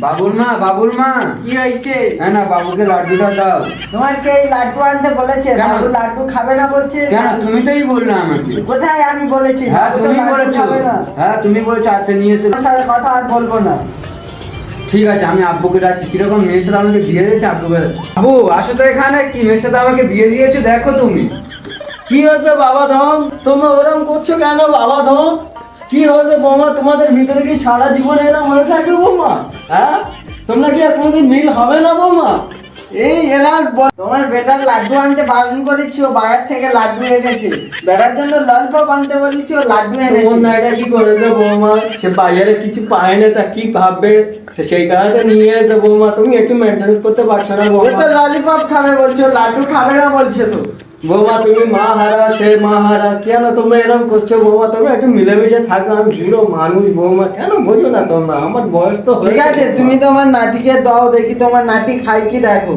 বাবুর মা কি হয়েছে? হ্যাঁ না, বাবুকে লাড্ডুটা দাও। তোমার কে এই লাড্ডু আনতে বলেছে? কেন? বাবু লাড্ডু খাবে না বলছে। কেন? তুমি তোই বললে আমাকে। কোথায় আমি বলেছি? হ্যাঁ বাবু তো তুমি লাড্ডু বলেছো। খাবে না। হ্যাঁ তুমি বলেছো। আচ্ছা নিয়ে এসো। তোমার সাথে কথা আর বলবো না। ঠিক আছে, আমি আব্বুকে যাচ্ছি। কিরকম মেয়ের সাথে আমাকে বিয়ে দিয়েছে আব্বুকে। আব্বু আসো তো এখানে। কি মেয়ের সাথে আমাকে বিয়ে দিয়েছো দেখো তুমি। কি হয়েছে বাবা ধন? তোমরা ওরম করছো কেন বাবা ধন? কি হয়েছে বৌমা? তোমাদের ভিতরে কি সারা জীবন এরকম হয়ে থাকবে বৌমা? হ্যাঁ, তোমরা কি আর কোনোদিন মিল হবে না বৌমা? এই এরা তোমার বেটার লাড্ডু আনতে বারণ করেছি, ও বাইরে থেকে লাড্ডু এনেছে। বেটার জন্য ললিপপ আনতে বলেছি, ও লাড্ডু তোমার এনেছে। নাইটা কি করেছে বৌমা? সে বাজারে কিছু পায় না, তা কি ভাববে? তো সেই কারণে নিয়ে এসে বৌমা, তুমি একটু মেনটেন্স করতে পারছো না ও বৌমা। তো ললিপপ খাবে বলছো, লাড্ডু খাবে না বলছে তো। বৌমা তুমি মা হারা, সে মা হারা, কেন তোমরা এরকম করছো বৌমা? তোমরা একটু মিলেমিশে থাকো। আমি বুড়ো মানুষ বৌমা, কেন বোঝো না তোমরা? আমার বয়স তো ঠিক হয়ে আছে, গেছে। তুমি তোমার নাতিকে দাও, দেখি তোমার নাতি খাই কি দেখো।